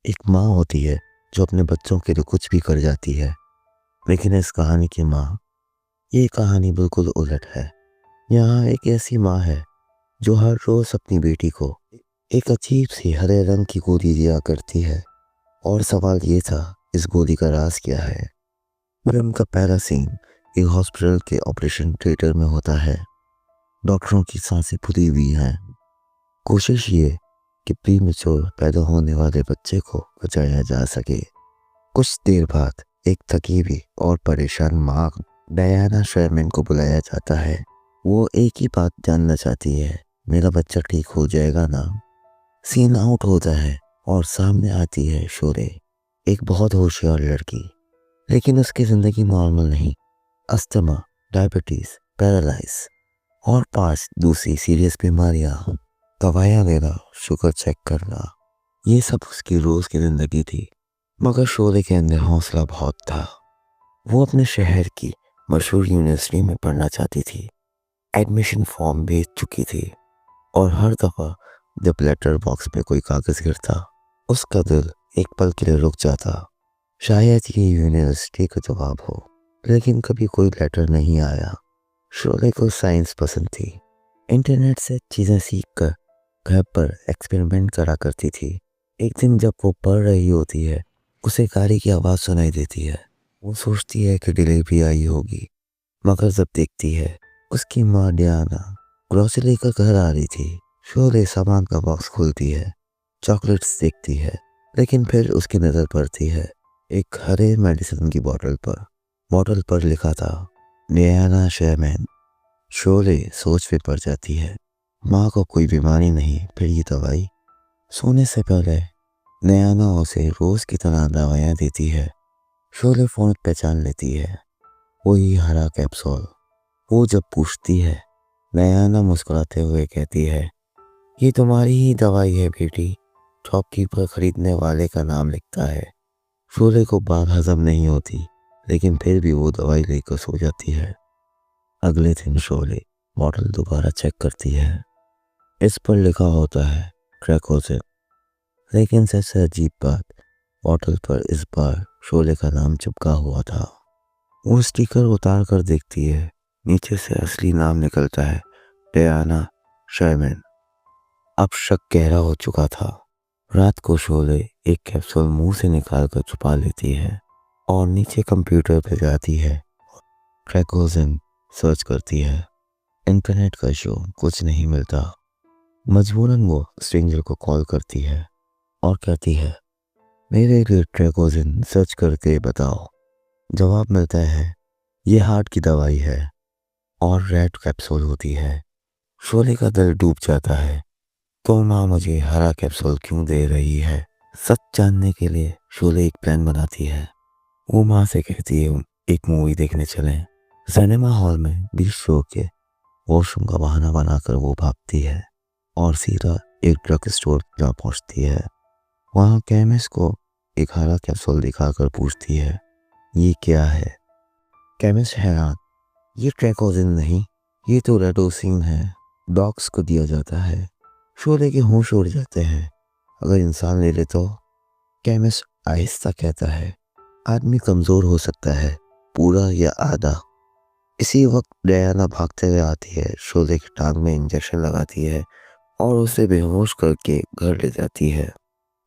एक माँ होती है जो अपने बच्चों के लिए कुछ भी कर जाती है, लेकिन इस कहानी की माँ, ये कहानी बिल्कुल उलट है। यहाँ एक ऐसी माँ है जो हर रोज अपनी बेटी को एक अजीब सी हरे रंग की गोली दिया करती है। और सवाल ये था, इस गोली का राज क्या है। फिल्म का पहला सीन एक हॉस्पिटल के ऑपरेशन थिएटर में होता है। डॉक्टरों की सांसें फूली हुई हैं। कोशिश ये कि प्रीमेच्योर पैदा होने वाले बच्चे को बचाया जा सके। कुछ देर बाद एक थकी हुई और परेशान माँ डायना शेरमैन को बुलाया जाता है। वो एक ही बात जानना चाहती है, मेरा बच्चा ठीक हो जाएगा ना। सीन आउट होता है और सामने आती है शोरे, एक बहुत होशियार लड़की, लेकिन उसकी जिंदगी नॉर्मल नहीं। अस्थमा, डायबिटीज, पैरालाइज और 5 दूसरी सीरियस बीमारियां, दवाइयाँ लेना, शुगर चेक करना, ये सब उसकी रोज की जिंदगी थी। मगर शोले के अंदर हौसला बहुत था। वो अपने शहर की मशहूर यूनिवर्सिटी में पढ़ना चाहती थी। एडमिशन फॉर्म भेज चुकी थी और हर दफा जब लेटर बॉक्स में कोई कागज गिरता, उसका दिल एक पल के लिए रुक जाता। शायद ये यूनिवर्सिटी का जवाब हो, लेकिन कभी कोई लेटर नहीं आया। शोले को साइंस पसंद थी। इंटरनेट से चीज़ें सीख कर घर पर एक्सपेरिमेंट करा करती थी। एक दिन जब वो पढ़ रही होती है, उसे गाड़ी की आवाज़ सुनाई देती है। वो सोचती है कि डिलीवरी आई होगी, मगर जब देखती है उसकी माँ डियाना ग्रोसरी लेकर घर आ रही थी। शोले सामान का बॉक्स खोलती है, चॉकलेट्स देखती है, लेकिन फिर उसकी नज़र पड़ती है एक हरे मेडिसिन की बोतल पर। बोतल पर लिखा था डियाना शेरमैन। शोले सोच में पड़ जाती है, माँ को कोई बीमारी नहीं, फिर ये दवाई। सोने से पहले नयाना उसे रोज की तरह दवाइयाँ देती है। शोले फोन पहचान लेती है, वही हरा कैप्सूल। वो जब पूछती है, नयाना मुस्कुराते हुए कहती है, ये तुम्हारी ही दवाई है बेटी। शॉपकीपर खरीदने वाले का नाम लिखता है। शोले को बात हजम नहीं होती, लेकिन फिर भी वो दवाई लेकर सो जाती है। अगले दिन शोले बॉटल दोबारा चेक करती है। इस पर लिखा होता है ट्रैकोसिन, लेकिन सबसे अजीब बात, बोतल पर इस बार शोले का नाम चिपका हुआ था। वो स्टिकर उतार कर देखती है, नीचे से असली नाम निकलता है, डियाना शेरमैन। अब शक गहरा हो चुका था। रात को शोले एक कैप्सूल मुंह से निकाल कर छुपा लेती है और नीचे कंप्यूटर पर जाती है, ट्रैकोसिन सर्च करती है। इंटरनेट का शो कुछ नहीं मिलता। मजबूरन वो स्ट्रेंजर को कॉल करती है और कहती है, मेरे लिए ट्रैकोसिन सर्च करके बताओ। जवाब मिलता है, ये हार्ट की दवाई है और रेड कैप्सूल होती है। शोले का दिल डूब जाता है, तो माँ मुझे हरा कैप्सूल क्यों दे रही है। सच जानने के लिए शोले एक प्लान बनाती है। वो माँ से कहती है, एक मूवी देखने चलें। सिनेमा हॉल में 20 शो के वॉशरूम का बहाना बनाकर वो भागती है और सीधा एक ड्रग स्टोर जा पहुंचती है। वहाँ केमिस्ट को एक हरा कैप्सूल दिखाकर पूछती है, ये क्या है। केमिस्ट हैरान, ये ट्रैकोसिन नहीं, ये तो रेडोसिन है, डॉग्स को दिया जाता है। शोले के होश उड़ जाते हैं, अगर इंसान ले ले तो। केमिस्ट आहिस्ता कहता है, आदमी कमजोर हो सकता है, पूरा या आधा। इसी वक्त डियाना भागते हुए आती है, शोले की टांग में इंजेक्शन लगाती है और उसे बेहोश करके घर ले जाती है।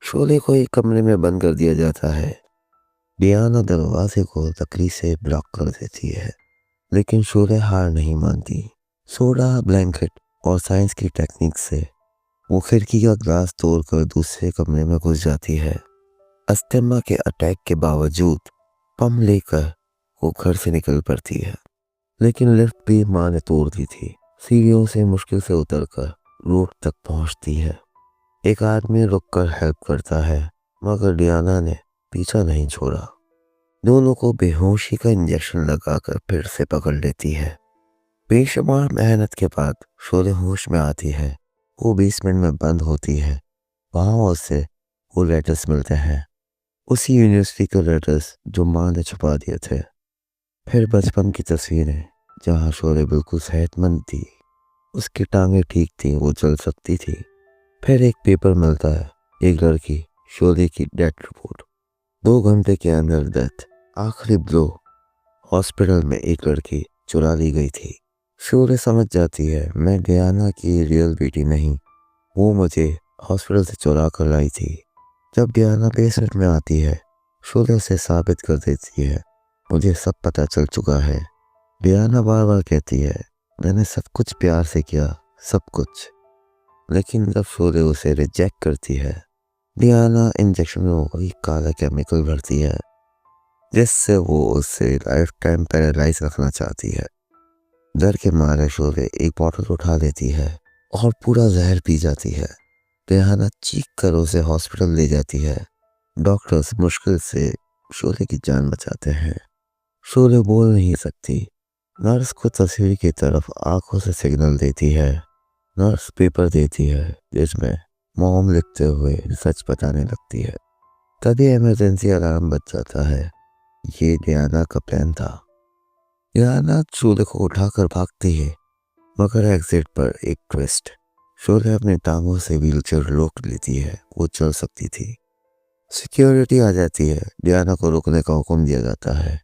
शोले को एक कमरे में बंद कर दिया जाता है। डियाना दरवाजे को लकड़ी से ब्लॉक कर देती है, लेकिन शोले हार नहीं मानती। सोडा, ब्लैंकेट और साइंस की टेक्निक से वो खिड़की का ग्लास तोड़कर दूसरे कमरे में घुस जाती है। अस्थमा के अटैक के बावजूद पम लेकर वो घर से निकल पड़ती है, लेकिन लिफ्ट भी माँ ने तोड़ दी थी। सीढ़ियों से मुश्किल से उतरकर रोड तक पहुंचती है। एक आदमी रुककर हेल्प करता है, मगर डियाना ने पीछा नहीं छोड़ा। दोनों को बेहोशी का इंजेक्शन लगाकर फिर से पकड़ लेती है। बेशुमार मेहनत के बाद शोले होश में आती है। वो बेसमेंट में बंद होती है। वहाँ उसे वो लेटर्स मिलते हैं, उसी यूनिवर्सिटी के लेटर्स जो माँ ने छुपा दिए थे। फिर बचपन की तस्वीरें, जहाँ शोले बिल्कुल सेहतमंद थी, उसकी टांगें ठीक थी, वो चल सकती थी। फिर एक पेपर मिलता है, एक लड़की शोले की डेथ रिपोर्ट। 2 घंटे के अंदर डेथ। आखिरी ब्लो। हॉस्पिटल में एक लड़की चुरा ली गई थी। शोले समझ जाती है मैं डियाना की रियल बेटी नहीं, वो मुझे हॉस्पिटल से चुरा कर लाई थी। जब डियाना बेसमेंट में आती है, शोले उसे साबित कर देती है मुझे सब पता चल चुका है। डियाना बार बार कहती है मैंने सब कुछ प्यार से किया, सब कुछ। लेकिन जब शोले उसे रिजेक्ट करती है, डियाना इंजेक्शन में वही काला केमिकल भरती है जिससे वो उसे लाइफ टाइम पैरालाइज रखना चाहती है। डर के मारे शोले एक बॉटल उठा लेती है और पूरा जहर पी जाती है। डियाना चीख कर उसे हॉस्पिटल ले जाती है। डॉक्टर्स मुश्किल से शोले की जान बचाते हैं। शोले बोल नहीं सकती। नर्स को तस्वीर की तरफ आंखों से सिग्नल देती है। नर्स पेपर देती है जिसमें मॉम लिखते हुए सच बताने लगती है। तभी इमरजेंसी अलार्म बज जाता है। ये डियाना का प्लान था। डियाना शोले को उठाकर भागती है, मगर एग्जिट पर एक ट्विस्ट। शोले अपने टांगों से व्हीलचेयर रोक लेती है, वो चल सकती थी। सिक्योरिटी आ जाती है, डियाना को रुकने का हुक्म दिया जाता है।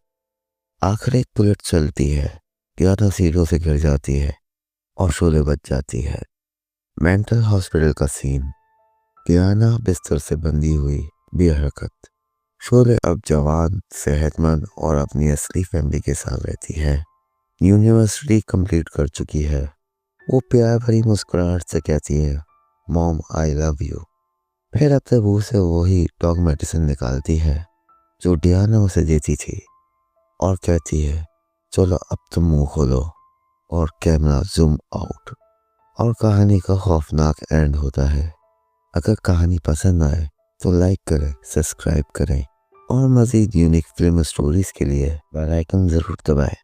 आखिर एक बुलेट चलती है, डियाना सीढ़ियों से गिर जाती है और शोले बच जाती है। मेंटल हॉस्पिटल का सीन। डियाना बिस्तर से बंधी हुई बेहरकत। शोले अब जवान, सेहतमंद और अपनी असली फैमिली के साथ रहती है। यूनिवर्सिटी कंप्लीट कर चुकी है। वो प्यार भरी मुस्कुराहट से कहती है मॉम आई लव यू। फिर अपने मुंह से वही डॉग मेडिसिन निकालती है जो डियाना उसे देती थी और कहती है चलो अब तुम मुंह खोलो। और कैमरा जूम आउट और कहानी का खौफनाक एंड होता है। अगर कहानी पसंद आए तो लाइक करें, सब्सक्राइब करें और मज़ीद यूनिक फिल्म स्टोरीज के लिए बेल आइकन ज़रूर दबाएं।